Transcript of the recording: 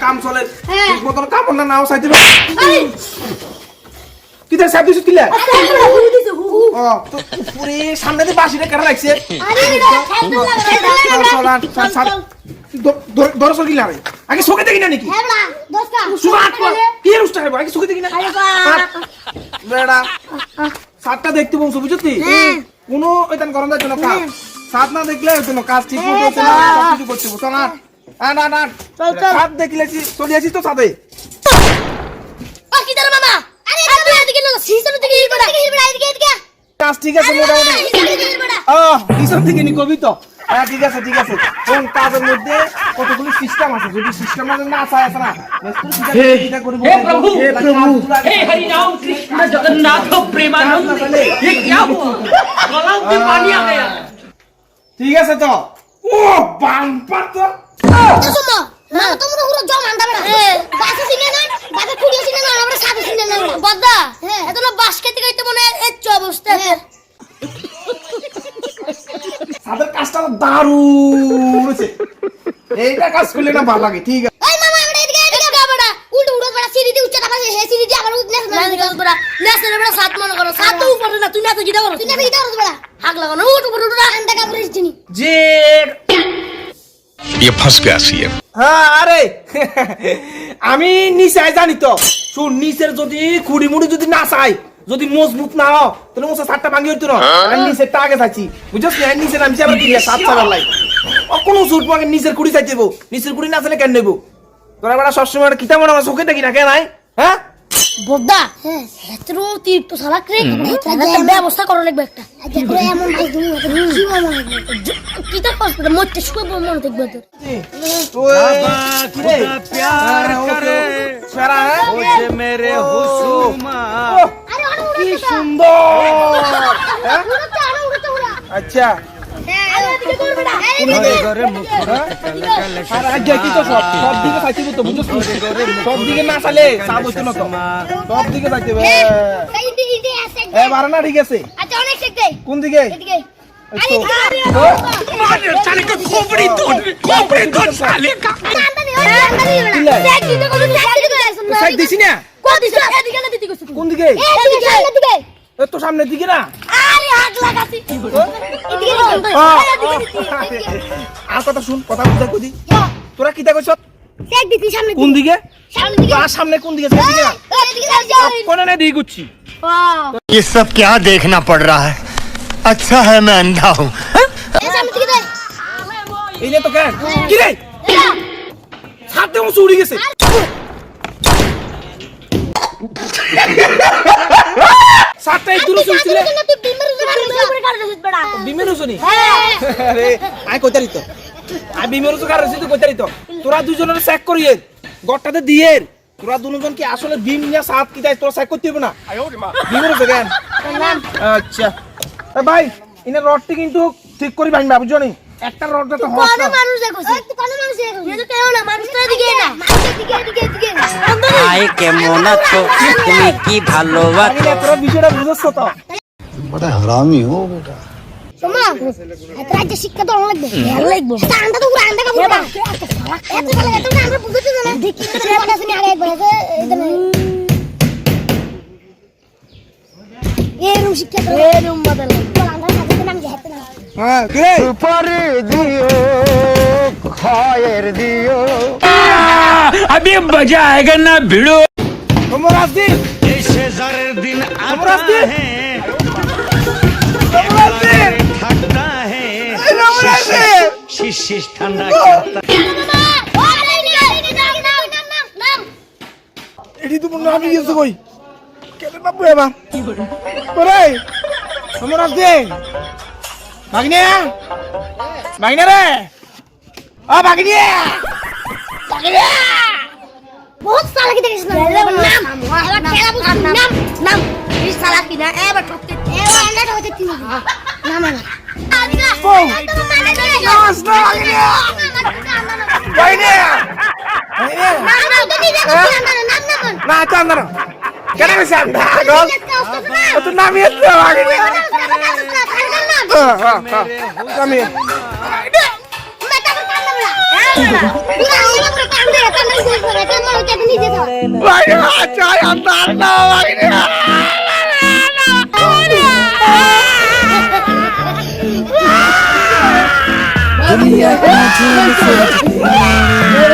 কাম চলে মতন কাপড় না নাও চাইতে কিটা সাইড দিছিস কিলা তো পুরি সামনে দিয়ে বাসিটা কাটা লাগছে দরস কিলা রে আগে চোখে দেখি না নাকি কি রুস্টা হবে আগে চোখে দেখি না বেড়া সাতটা দেখতে বলছো বুঝছি কোনো এটান গরম যাচ্ছে না কাজ সাত না দেখলে হতো না কাজ ঠিক মতো হচ্ছে না কিছু করতে বলছো না না না সাত দেখলে চলে আসিস তো সাথে কাজ ঠিক আছে মোটামুটি পিছন থেকে নি কবি তো হ্যাঁ ঠিক আছে কোন কাজের মধ্যে কতগুলো সিস্টেম আছে যদি সিস্টেম না আছে না हे प्रभु हे हरि राम कृष्ण जगन्नाथ प्रेमानंद ये क्या हुआ गलाव में पानी आ गया ঠিক আছে তো ও বাম্পার তো সুমা না তোমরা পুরো জম আনতে পারো বাসে সিনে না বাসে খুঁড়িয়ে সিনে না আমরা সাথে সিনে না বদ্দা এত না বাস খেতে গইতে মনে এই অবস্থা সাদের কাজটা দারুণ হয়েছে এইটা কাজ করলে না ভালো লাগে ঠিক আছে এই মামা আমরা এদিকে বড়া উল্টো উড়ো বড়া সিঁড়ি দিয়ে উচ্চতা পাশে হে সিঁড়ি দিয়ে আবার নেস না বড়া নেসের বড়া সাত মনে করো সাত তো উপরে না তুই না তো গিটা করো তুই না গিটা করো বড়া হাগ লাগানো উঠ উপরে উঠা আন্ডা কাপড় দিছিনি যে ये फंस गया सीएम হ্যাঁ আরে আমি নিচে জানি তো শুন নিচের যদি খুঁড়ি মুড়ি যদি না চাই যদি মজবুত না হয় তাহলে মোসা সাতটা ভাঙি হইতো না আমি নিচের টাকে চাইছি বুঝছিস না নিচের আমি আবার কি সাত চাবার লাই ও কোনো সুট পাকে নিচের কুড়ি চাই দেবো নিচের কুড়ি না চাইলে কেন নেবো তোরা বেড়া সবসময় কিতা মনে আমার চোখে দেখি না কেন নাই হ্যাঁ বদ্দা হেতরো তীর্থ সালাক রে একটা ব্যবস্থা করা লাগবে একটা দেখো এমন ভাই তুমি কি মনে হয় কিতা করছ মতে শুয়ে মনে দেখবে তো তুই প্যার করে সারা ওরে মেরে হুসুমা কি সুন্দর আচ্ছা সব দিকে না চালে সব দিকে যাইতে না ঠিক আছে কোন দিকে কোন দিকে তো সামনের দিকে না আর কথা শুন কথা বুঝা কই তোরা কিটা কইছ কোন দিকে সামনে কোন দিকে কোনে না দিই গুচ্ছি ये सब क्या देखना पड़ रहा है अच्छा है मैं अंधा हूँ এই নে তো কেন কি রে সাথে ও চুরি গেছে সাতটাই দূর চলছিল বিমের উসনি আরে আই কইতারি তো আই বিমের উস কার রসিদ কইতারি তো তোরা দুজনের চেক করিয়ে গটটাতে দিয়ে তোরা দুজন কি আসলে বিম না সাত কি তাই তোরা চেক করতে হবে না বিমের উস কেন আচ্ছা এ ভাই ইনা রডটি কিন্তু ঠিক করি ভাঙবা বুঝছো নি একটা রডটা তো হস না মানুষ দেখো কোন মানুষ দেখো এ তো কেউ না মানুষটা দিকে না দিকে আই কেমন আছো তুমি কি ভালোবাসো তোরা বিষয়টা বুঝছস তো बड़ा हरामी हो बेटा সোমা এত রাজ্য শিক্ষা তো লাগবে ভালো লাগবে আন্ডা তো পুরো আন্ডা কাপড় এত ভালো এত না আমরা বুঝতে না ঠিক কি করে বলা শুনি আগে একবার এটা না এই রুম শিক্ষা তো এই রুম বদল আন্ডা কাপড় নাম যেতে না হ্যাঁ কি রে सुपर दियो खायर दियो अभी मजा आएगा ना भिड़ो हमरास्ती ऐसे जर दिन हमरास्ती ठंडा है शीश ठंडा এটি তো মনে আমি গেছে কই কেন না বুয়া কি করে हमरास्ती ভাগনিয়া ভাগনিয়া রে ভাগনিয়া बहुत साला की देखिस ना नाम एबा खेला बुझ नाम नाम इस साला की ना एबा ठोकते एबा अंडा ठोकते तीन नाम है आदिगा तो माने नहीं नास ना भागनिया भागनिया नाम तो नहीं देखो नाम नाम না চান্দা কেন বেশি আন্দা গল তো নামিয়ে তো বাগিনে নামিয়ে বাগিনে চাই আন্দার না বাগিনে दुनिया का झूठ